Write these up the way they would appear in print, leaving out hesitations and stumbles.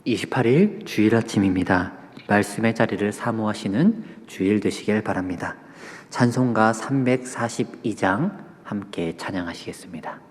28일 주일 아침입니다. 말씀의 자리를 사모하시는 주일 되시길 바랍니다. 찬송가 342장 함께 찬양하시겠습니다.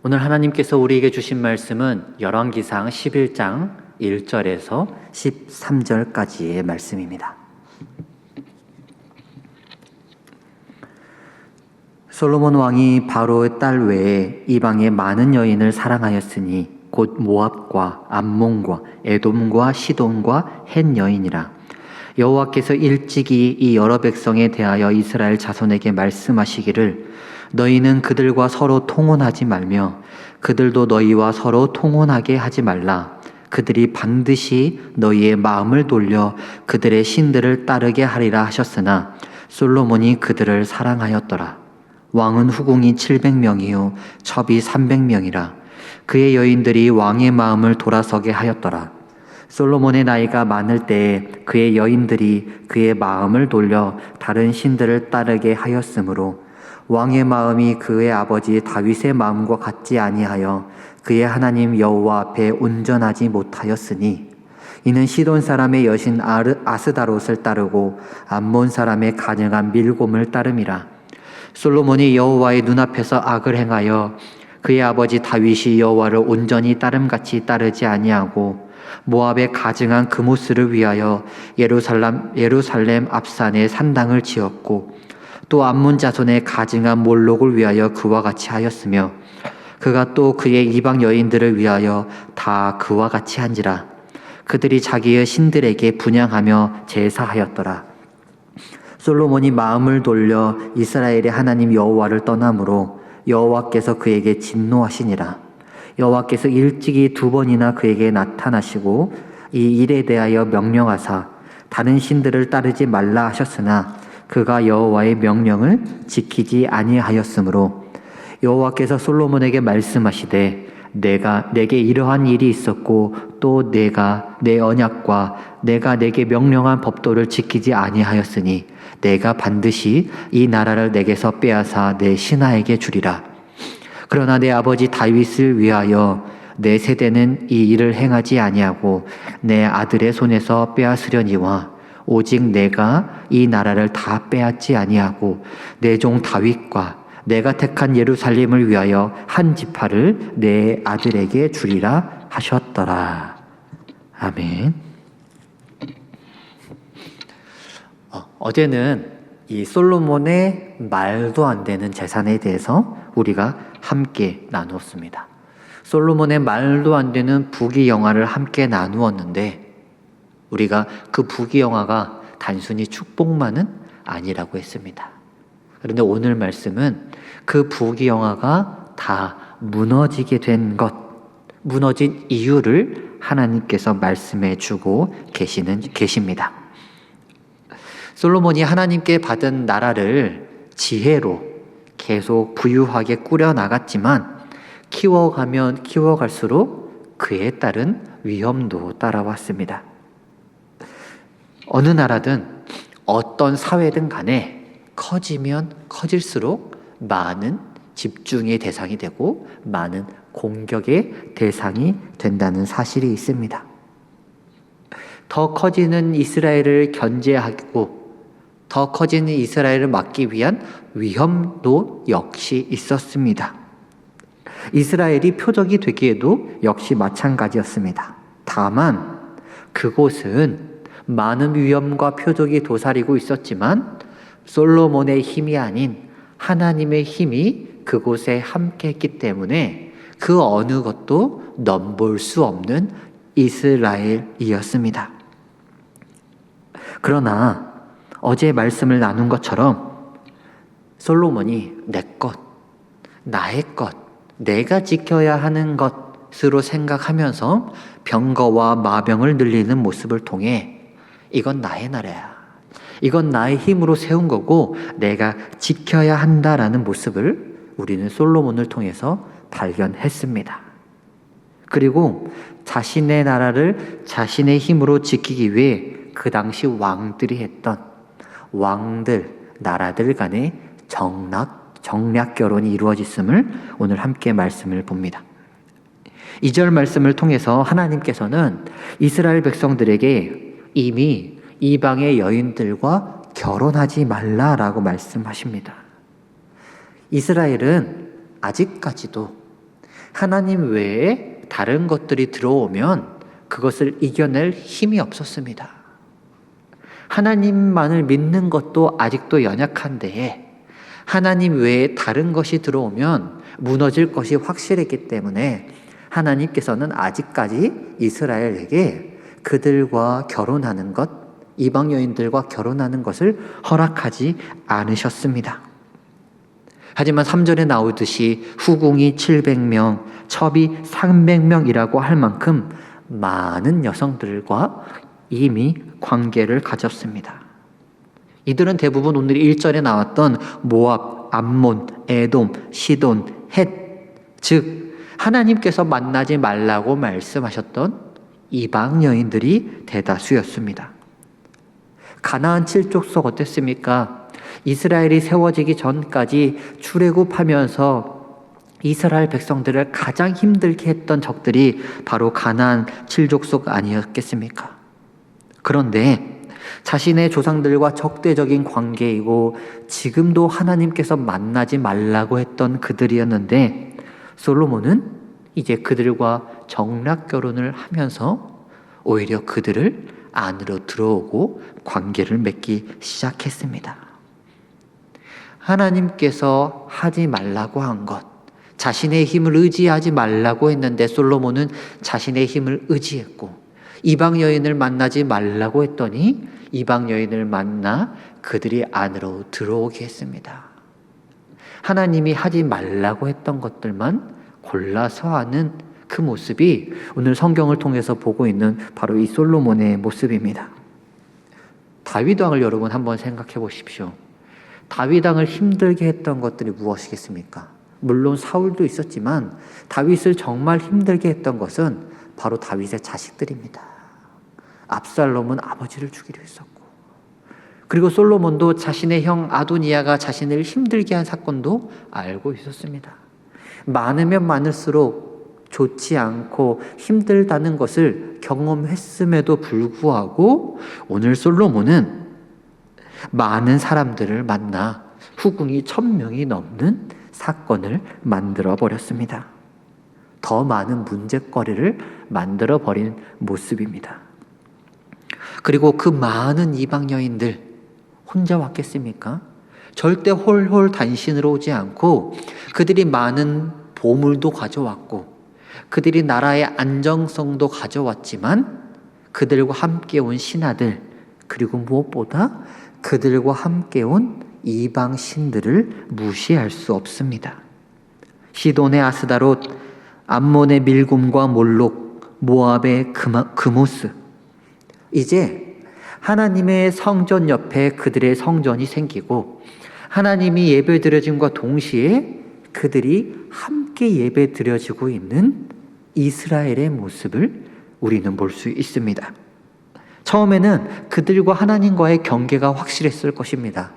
오늘 하나님께서 우리에게 주신 말씀은 열왕기상 11장 1절에서 13절까지의 말씀입니다. 솔로몬 왕이 바로의 딸 외에 이방의 많은 여인을 사랑하였으니 곧 모압과 암몬과 에돔과 시돈과 헷 여인이라. 여호와께서 일찍이 이 여러 백성에 대하여 이스라엘 자손에게 말씀하시기를 너희는 그들과 서로 통혼하지 말며 그들도 너희와 서로 통혼하게 하지 말라. 그들이 반드시 너희의 마음을 돌려 그들의 신들을 따르게 하리라 하셨으나 솔로몬이 그들을 사랑하였더라. 왕은 후궁이 700명이요 첩이 300명이라. 그의 여인들이 왕의 마음을 돌아서게 하였더라. 솔로몬의 나이가 많을 때에 그의 여인들이 그의 마음을 돌려 다른 신들을 따르게 하였으므로 왕의 마음이 그의 아버지 다윗의 마음과 같지 아니하여 그의 하나님 여호와 앞에 온전하지 못하였으니 이는 시돈 사람의 여신 아스다롯을 따르고 암몬 사람의 가증한 밀곰을 따름이라. 솔로몬이 여호와의 눈앞에서 악을 행하여 그의 아버지 다윗이 여호와를 온전히 따름같이 따르지 아니하고 모압의 가증한 그모스를 위하여 예루살렘 앞산에 산당을 지었고 또 암몬 자손의 가증한 몰록을 위하여 그와 같이 하였으며 그가 또 그의 이방 여인들을 위하여 다 그와 같이 한지라. 그들이 자기의 신들에게 분향하며 제사하였더라. 솔로몬이 마음을 돌려 이스라엘의 하나님 여호와를 떠나므로 여호와께서 그에게 진노하시니라. 여호와께서 일찍이 2번이나 그에게 나타나시고 이 일에 대하여 명령하사 다른 신들을 따르지 말라 하셨으나 그가 여호와의 명령을 지키지 아니하였으므로 여호와께서 솔로몬에게 말씀하시되 내게 이러한 일이 있었고 또 내가 내 언약과 내가 내게 명령한 법도를 지키지 아니하였으니 내가 반드시 이 나라를 내게서 빼앗아 내 신하에게 주리라. 그러나 내 아버지 다윗을 위하여 내 세대는 이 일을 행하지 아니하고 내 아들의 손에서 빼앗으려니와 오직 내가 이 나라를 다 빼앗지 아니하고 내 종 다윗과 내가 택한 예루살렘을 위하여 한 지파를 내 아들에게 주리라 하셨더라. 아멘. 어제는 이 솔로몬의 말도 안 되는 재산에 대해서 우리가 함께 나누었습니다. 솔로몬의 말도 안 되는 부귀영화를 함께 나누었는데 우리가 그 부귀영화가 단순히 축복만은 아니라고 했습니다. 그런데 오늘 말씀은 그 부귀영화가 다 무너지게 된 것, 무너진 이유를 하나님께서 말씀해 주고 계십니다. 솔로몬이 하나님께 받은 나라를 지혜로 계속 부유하게 꾸려나갔지만 키워가면 키워갈수록 그에 따른 위험도 따라왔습니다. 어느 나라든 어떤 사회든 간에 커지면 커질수록 많은 집중의 대상이 되고 많은 공격의 대상이 된다는 사실이 있습니다. 더 커지는 이스라엘을 견제하고 더 커지는 이스라엘을 막기 위한 위험도 역시 있었습니다. 이스라엘이 표적이 되기에도 역시 마찬가지였습니다. 다만 그곳은 많은 위험과 표적이 도사리고 있었지만 솔로몬의 힘이 아닌 하나님의 힘이 그곳에 함께했기 때문에 그 어느 것도 넘볼 수 없는 이스라엘이었습니다. 그러나 어제 말씀을 나눈 것처럼 솔로몬이 내 것, 나의 것, 내가 지켜야 하는 것으로 생각하면서 병거와 마병을 늘리는 모습을 통해 이건 나의 나라야. 이건 나의 힘으로 세운 거고 내가 지켜야 한다라는 모습을 우리는 솔로몬을 통해서 발견했습니다. 그리고 자신의 나라를 자신의 힘으로 지키기 위해 그 당시 왕들이 했던 나라들 간의 정략 결혼이 이루어졌음을 오늘 함께 말씀을 봅니다. 2절 말씀을 통해서 하나님께서는 이스라엘 백성들에게 이미 이방의 여인들과 결혼하지 말라라고 말씀하십니다. 이스라엘은 아직까지도 하나님 외에 다른 것들이 들어오면 그것을 이겨낼 힘이 없었습니다. 하나님만을 믿는 것도 아직도 연약한데 하나님 외에 다른 것이 들어오면 무너질 것이 확실했기 때문에 하나님께서는 아직까지 이스라엘에게 그들과 결혼하는 것, 이방 여인들과 결혼하는 것을 허락하지 않으셨습니다. 하지만 3절에 나오듯이 후궁이 700명, 첩이 300명이라고 할 만큼 많은 여성들과 이미 관계를 가졌습니다. 이들은 대부분 오늘 1절에 나왔던 모압, 암몬, 에돔, 시돈, 헷, 즉 하나님께서 만나지 말라고 말씀하셨던 이방 여인들이 대다수였습니다. 가나안 7족속 어땠습니까? 이스라엘이 세워지기 전까지 출애굽하면서 이스라엘 백성들을 가장 힘들게 했던 적들이 바로 가나안 7족속 아니었겠습니까? 그런데 자신의 조상들과 적대적인 관계이고 지금도 하나님께서 만나지 말라고 했던 그들이었는데 솔로몬은 이제 그들과 정략 결혼을 하면서 오히려 그들을 안으로 들어오고 관계를 맺기 시작했습니다. 하나님께서 하지 말라고 한 것, 자신의 힘을 의지하지 말라고 했는데 솔로몬은 자신의 힘을 의지했고 이방 여인을 만나지 말라고 했더니 이방 여인을 만나 그들이 안으로 들어오게 했습니다. 하나님이 하지 말라고 했던 것들만 골라서 하는 그 모습이 오늘 성경을 통해서 보고 있는 바로 이 솔로몬의 모습입니다. 다윗 왕을 여러분 한번 생각해 보십시오. 다윗 왕을 힘들게 했던 것들이 무엇이겠습니까? 물론 사울도 있었지만 다윗을 정말 힘들게 했던 것은 바로 다윗의 자식들입니다. 압살롬은 아버지를 죽이려 했었고, 그리고 솔로몬도 자신의 형 아도니아가 자신을 힘들게 한 사건도 알고 있었습니다. 많으면 많을수록 좋지 않고 힘들다는 것을 경험했음에도 불구하고 오늘 솔로몬은 많은 사람들을 만나 후궁이 1000명이 넘는 사건을 만들어 버렸습니다. 더 많은 문제거리를 만들어 버린 모습입니다. 그리고 그 많은 이방 여인들 혼자 왔겠습니까? 절대 홀홀 단신으로 오지 않고 그들이 많은 보물도 가져왔고 그들이 나라의 안정성도 가져왔지만 그들과 함께 온 신하들, 그리고 무엇보다 그들과 함께 온 이방 신들을 무시할 수 없습니다. 시돈의 아스다롯, 암몬의 밀곰과 몰록, 모압의 그모스. 이제 하나님의 성전 옆에 그들의 성전이 생기고 하나님이 예배 드려짐과 동시에 그들이 함께 예배 드려지고 있는 이스라엘의 모습을 우리는 볼 수 있습니다. 처음에는 그들과 하나님과의 경계가 확실했을 것입니다.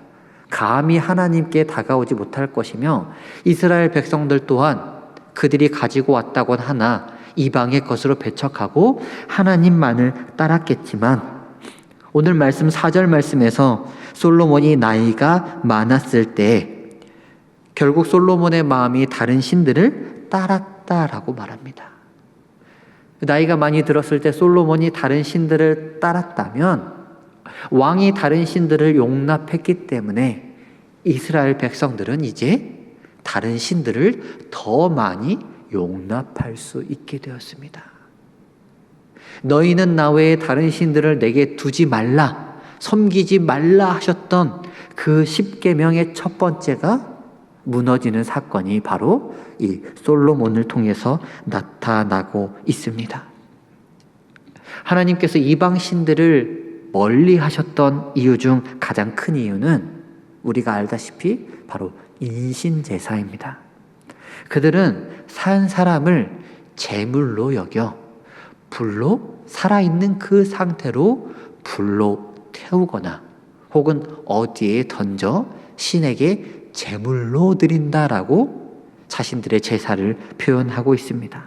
감히 하나님께 다가오지 못할 것이며 이스라엘 백성들 또한 그들이 가지고 왔다곤 하나 이방의 것으로 배척하고 하나님만을 따랐겠지만 오늘 말씀 4절 말씀에서 솔로몬이 나이가 많았을 때 결국 솔로몬의 마음이 다른 신들을 따랐다라고 말합니다. 나이가 많이 들었을 때 솔로몬이 다른 신들을 따랐다면 왕이 다른 신들을 용납했기 때문에 이스라엘 백성들은 이제 다른 신들을 더 많이 용납할 수 있게 되었습니다. 너희는 나 외에 다른 신들을 내게 두지 말라, 섬기지 말라 하셨던 그 10계명의 첫 번째가 무너지는 사건이 바로 이 솔로몬을 통해서 나타나고 있습니다. 하나님께서 이방 신들을 멀리 하셨던 이유 중 가장 큰 이유는 우리가 알다시피 바로 인신제사입니다. 그들은 산 사람을 제물로 여겨 불로 살아있는 그 상태로 불로 태우거나 혹은 어디에 던져 신에게 제물로 드린다라고 자신들의 제사를 표현하고 있습니다.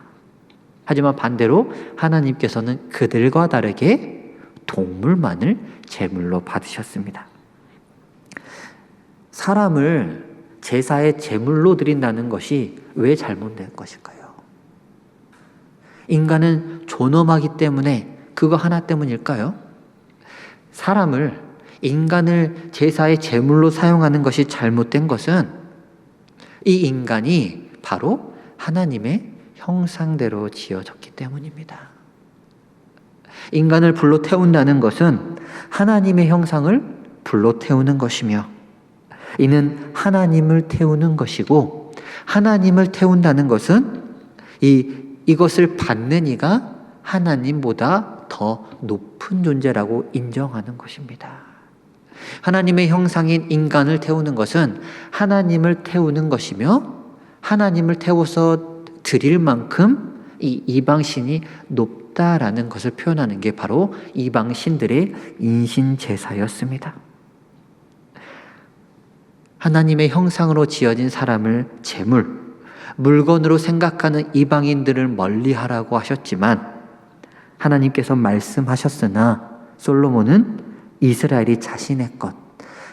하지만 반대로 하나님께서는 그들과 다르게 동물만을 제물로 받으셨습니다. 사람을 제사에 제물로 드린다는 것이 왜 잘못된 것일까요? 인간은 존엄하기 때문에 그거 하나 때문일까요? 사람을, 인간을 제사의 제물로 사용하는 것이 잘못된 것은 이 인간이 바로 하나님의 형상대로 지어졌기 때문입니다. 인간을 불로 태운다는 것은 하나님의 형상을 불로 태우는 것이며 이는 하나님을 태우는 것이고 하나님을 태운다는 것은 이것을 받는 이가 하나님보다 더 높은 존재라고 인정하는 것입니다. 하나님의 형상인 인간을 태우는 것은 하나님을 태우는 것이며 하나님을 태워서 드릴 만큼 이 이방신이 높다라는 것을 표현하는 게 바로 이방신들의 인신제사였습니다. 하나님의 형상으로 지어진 사람을 제물, 물건으로 생각하는 이방인들을 멀리하라고 하셨지만 하나님께서 말씀하셨으나 솔로몬은 이스라엘이 자신의 것,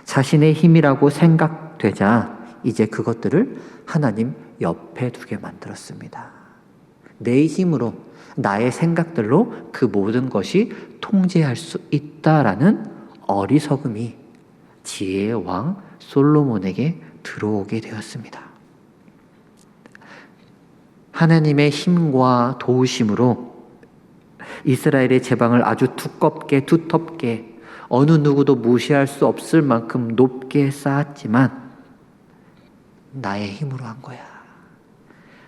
자신의 힘이라고 생각되자 이제 그것들을 하나님 옆에 두게 만들었습니다. 내 힘으로, 나의 생각들로 그 모든 것이 통제할 수 있다라는 어리석음이 지혜의 왕 솔로몬에게 들어오게 되었습니다. 하나님의 힘과 도우심으로 이스라엘의 제방을 아주 두텁게 어느 누구도 무시할 수 없을 만큼 높게 쌓았지만 나의 힘으로 한 거야.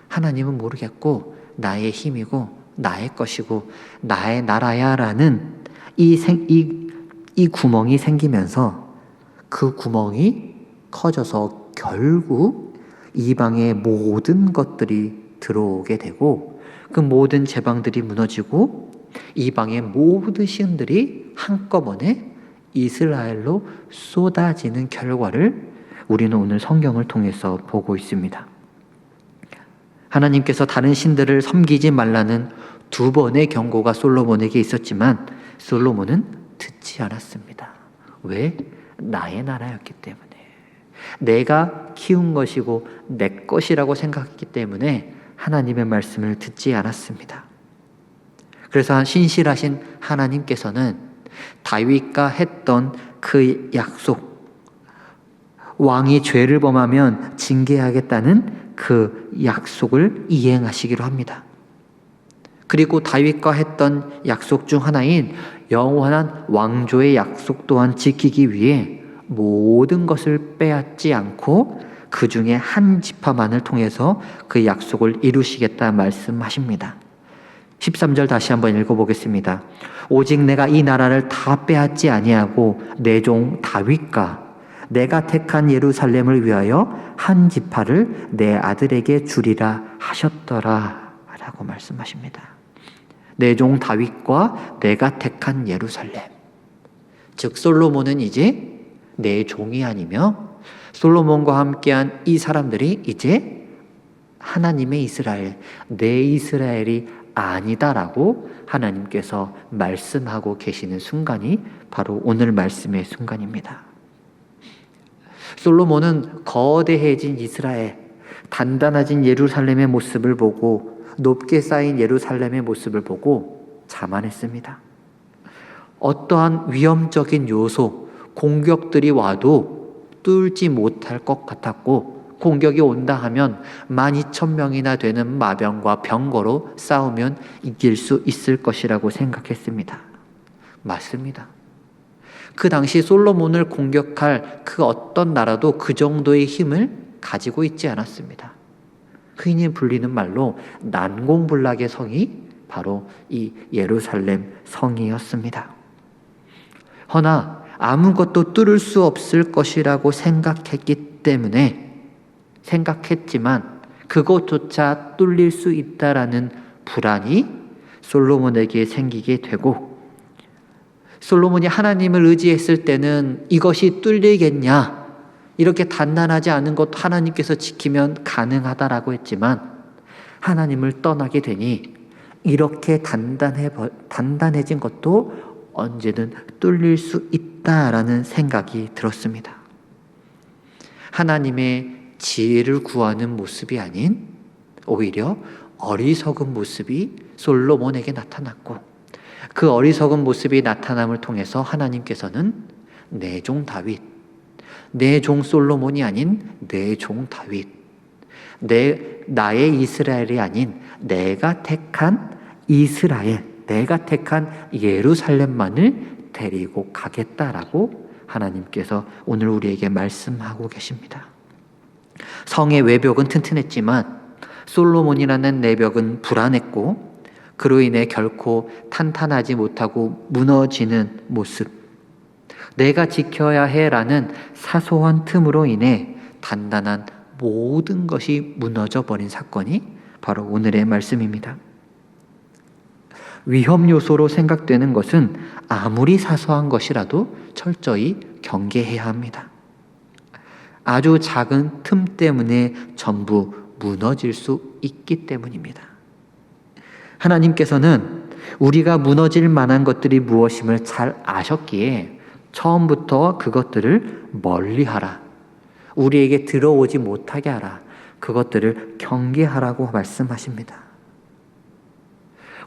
하나님은 모르겠고 나의 힘이고 나의 것이고 나의 나라야 라는 이 구멍이 생기면서 그 구멍이 커져서 결국 이방의 모든 것들이 들어오게 되고 그 모든 제방들이 무너지고 이방의 모든 시험들이 한꺼번에 이스라엘로 쏟아지는 결과를 우리는 오늘 성경을 통해서 보고 있습니다. 하나님께서 다른 신들을 섬기지 말라는 2번의 경고가 솔로몬에게 있었지만 솔로몬은 듣지 않았습니다. 왜? 나의 나라였기 때문에. 내가 키운 것이고 내 것이라고 생각했기 때문에 하나님의 말씀을 듣지 않았습니다. 그래서 신실하신 하나님께서는 다윗과 했던 그 약속, 왕이 죄를 범하면 징계하겠다는 그 약속을 이행하시기로 합니다. 그리고 다윗과 했던 약속 중 하나인 영원한 왕조의 약속 또한 지키기 위해 모든 것을 빼앗지 않고 그 중에 한 지파만을 통해서 그 약속을 이루시겠다 말씀하십니다. 13절 다시 한번 읽어보겠습니다. 오직 내가 이 나라를 다 빼앗지 아니하고 내 종 다윗과 내가 택한 예루살렘을 위하여 한 지파를 내 아들에게 주리라 하셨더라 라고 말씀하십니다. 내 종 다윗과 내가 택한 예루살렘, 즉 솔로몬은 이제 내 종이 아니며 솔로몬과 함께한 이 사람들이 이제 하나님의 이스라엘, 내 이스라엘이 아니다라고 하나님께서 말씀하고 계시는 순간이 바로 오늘 말씀의 순간입니다. 솔로몬은 거대해진 이스라엘, 단단해진 예루살렘의 모습을 보고 높게 쌓인 예루살렘의 모습을 보고 자만했습니다. 어떠한 위험적인 요소, 공격들이 와도 뚫지 못할 것 같았고 공격이 온다 하면 12,000명이나 되는 마병과 병거로 싸우면 이길 수 있을 것이라고 생각했습니다. 맞습니다. 그 당시 솔로몬을 공격할 그 어떤 나라도 그 정도의 힘을 가지고 있지 않았습니다. 흔히 불리는 말로 난공불락의 성이 바로 이 예루살렘 성이었습니다. 허나 아무것도 뚫을 수 없을 것이라고 생각했지만 그것조차 뚫릴 수 있다라는 불안이 솔로몬에게 생기게 되고, 솔로몬이 하나님을 의지했을 때는 이것이 뚫리겠냐, 이렇게 단단하지 않은 것 하나님께서 지키면 가능하다라고 했지만 하나님을 떠나게 되니 이렇게 단단해진 것도 언제든 뚫릴 수 있다라는 생각이 들었습니다. 하나님의 지혜를 구하는 모습이 아닌 오히려 어리석은 모습이 솔로몬에게 나타났고, 그 어리석은 모습이 나타남을 통해서 하나님께서는 내 종 다윗, 내 종 솔로몬이 아닌 내 종 다윗, 나의 이스라엘이 아닌 내가 택한 이스라엘, 내가 택한 예루살렘만을 데리고 가겠다라고 하나님께서 오늘 우리에게 말씀하고 계십니다. 성의 외벽은 튼튼했지만 솔로몬이라는 내벽은 불안했고 그로 인해 결코 탄탄하지 못하고 무너지는 모습, 내가 지켜야 해라는 사소한 틈으로 인해 단단한 모든 것이 무너져 버린 사건이 바로 오늘의 말씀입니다. 위험 요소로 생각되는 것은 아무리 사소한 것이라도 철저히 경계해야 합니다. 아주 작은 틈 때문에 전부 무너질 수 있기 때문입니다. 하나님께서는 우리가 무너질 만한 것들이 무엇임을 잘 아셨기에 처음부터 그것들을 멀리하라, 우리에게 들어오지 못하게 하라, 그것들을 경계하라고 말씀하십니다.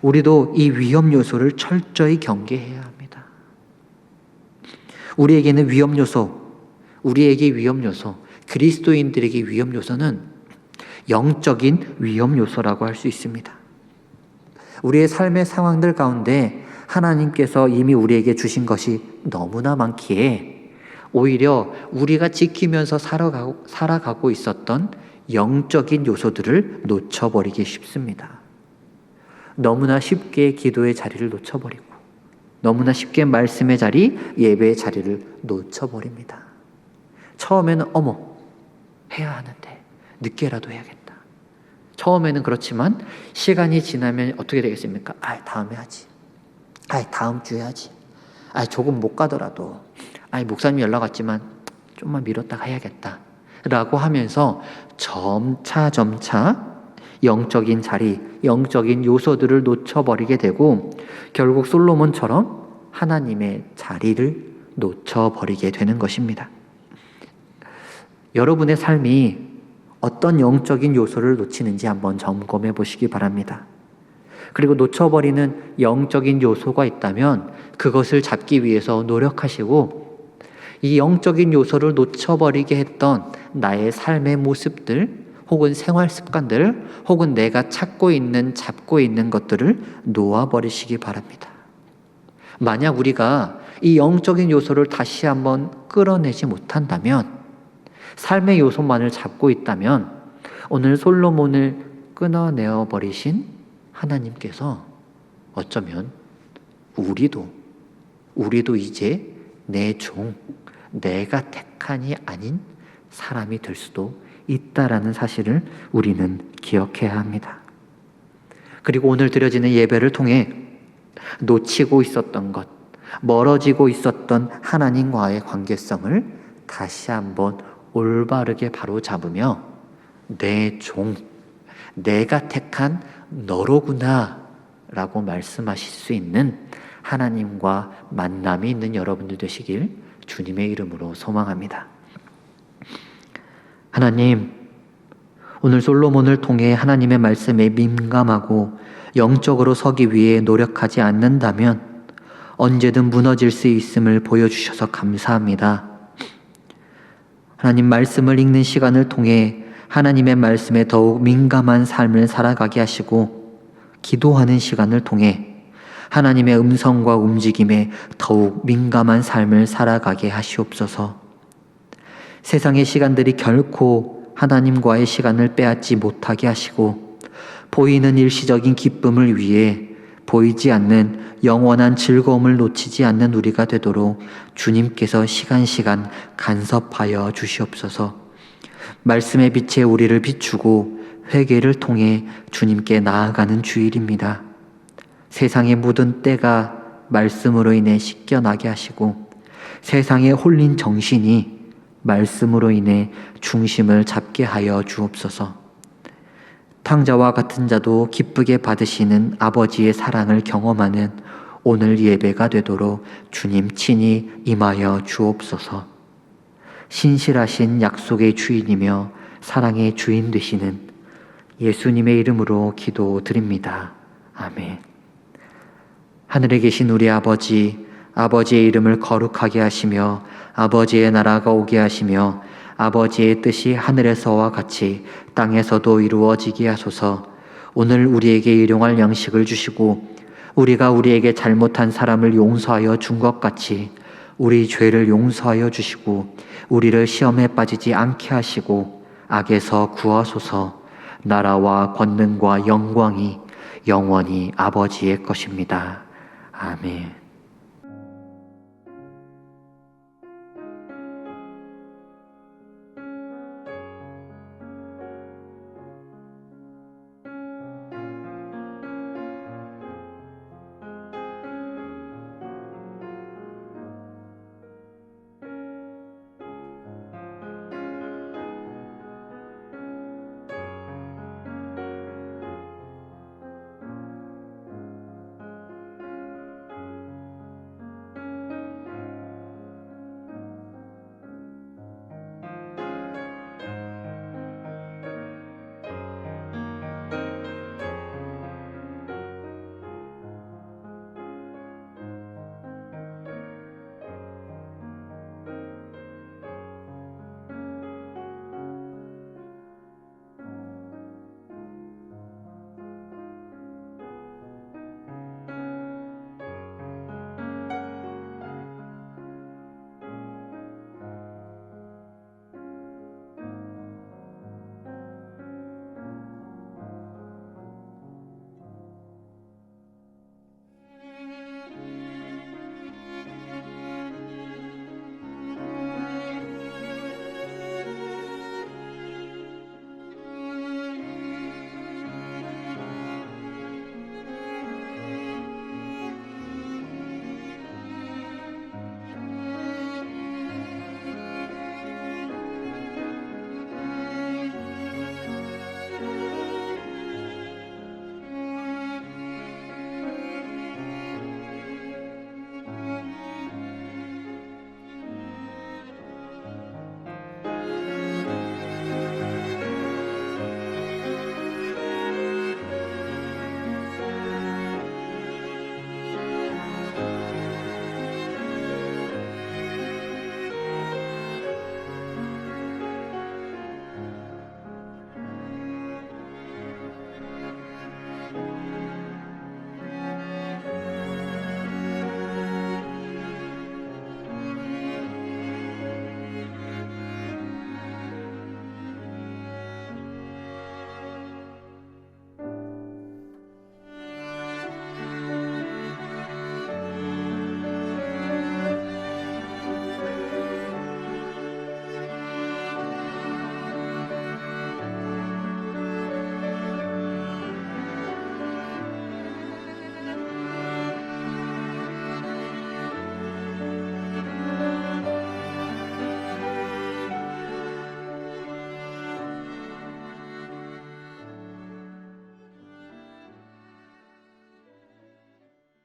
우리도 이 위험 요소를 철저히 경계해야 합니다. 우리에게는 위험 요소, 우리에게 위험 요소, 그리스도인들에게 위험 요소는 영적인 위험 요소라고 할 수 있습니다. 우리의 삶의 상황들 가운데 하나님께서 이미 우리에게 주신 것이 너무나 많기에 오히려 우리가 지키면서 살아가고 있었던 영적인 요소들을 놓쳐버리기 쉽습니다. 너무나 쉽게 기도의 자리를 놓쳐버리고 너무나 쉽게 말씀의 자리, 예배의 자리를 놓쳐버립니다. 처음에는 어머, 해야 하는데, 늦게라도 해야겠다. 처음에는 그렇지만 시간이 지나면 어떻게 되겠습니까? 다음에 하지. 다음 주에 하지. 조금 못 가더라도 목사님 연락 왔지만 좀만 미뤘다가 해야겠다 라고 하면서 점차 영적인 자리, 영적인 요소들을 놓쳐버리게 되고 결국 솔로몬처럼 하나님의 자리를 놓쳐버리게 되는 것입니다. 여러분의 삶이 어떤 영적인 요소를 놓치는지 한번 점검해 보시기 바랍니다. 그리고 놓쳐버리는 영적인 요소가 있다면 그것을 잡기 위해서 노력하시고, 이 영적인 요소를 놓쳐버리게 했던 나의 삶의 모습들 혹은 생활 습관들 혹은 내가 잡고 있는 것들을 놓아버리시기 바랍니다. 만약 우리가 이 영적인 요소를 다시 한번 끌어내지 못한다면, 삶의 요소만을 잡고 있다면 오늘 솔로몬을 끊어내어 버리신 하나님께서 어쩌면 우리도 이제 내 종, 내가 택한이 아닌 사람이 될 수도 있다라는 사실을 우리는 기억해야 합니다. 그리고 오늘 드려지는 예배를 통해 놓치고 있었던 것, 멀어지고 있었던 하나님과의 관계성을 다시 한번 올바르게 바로잡으며 내 종, 내가 택한 너로구나 라고 말씀하실 수 있는 하나님과 만남이 있는 여러분들 되시길 주님의 이름으로 소망합니다. 하나님, 오늘 솔로몬을 통해 하나님의 말씀에 민감하고 영적으로 서기 위해 노력하지 않는다면 언제든 무너질 수 있음을 보여주셔서 감사합니다. 하나님, 말씀을 읽는 시간을 통해 하나님의 말씀에 더욱 민감한 삶을 살아가게 하시고, 기도하는 시간을 통해 하나님의 음성과 움직임에 더욱 민감한 삶을 살아가게 하시옵소서. 세상의 시간들이 결코 하나님과의 시간을 빼앗지 못하게 하시고, 보이는 일시적인 기쁨을 위해 보이지 않는 영원한 즐거움을 놓치지 않는 우리가 되도록 주님께서 시간 간섭하여 주시옵소서. 말씀의 빛에 우리를 비추고 회개를 통해 주님께 나아가는 주일입니다. 세상에 묻은 때가 말씀으로 인해 씻겨나게 하시고, 세상에 홀린 정신이 말씀으로 인해 중심을 잡게 하여 주옵소서. 탕자와 같은 자도 기쁘게 받으시는 아버지의 사랑을 경험하는 오늘 예배가 되도록 주님 친히 임하여 주옵소서. 신실하신 약속의 주인이며 사랑의 주인 되시는 예수님의 이름으로 기도드립니다. 아멘. 하늘에 계신 우리 아버지, 아버지의 이름을 거룩하게 하시며 아버지의 나라가 오게 하시며 아버지의 뜻이 하늘에서와 같이 땅에서도 이루어지게 하소서. 오늘 우리에게 일용할 양식을 주시고 우리가 우리에게 잘못한 사람을 용서하여 준 것 같이 우리 죄를 용서하여 주시고 우리를 시험에 빠지지 않게 하시고 악에서 구하소서. 나라와 권능과 영광이 영원히 아버지의 것입니다. 아멘.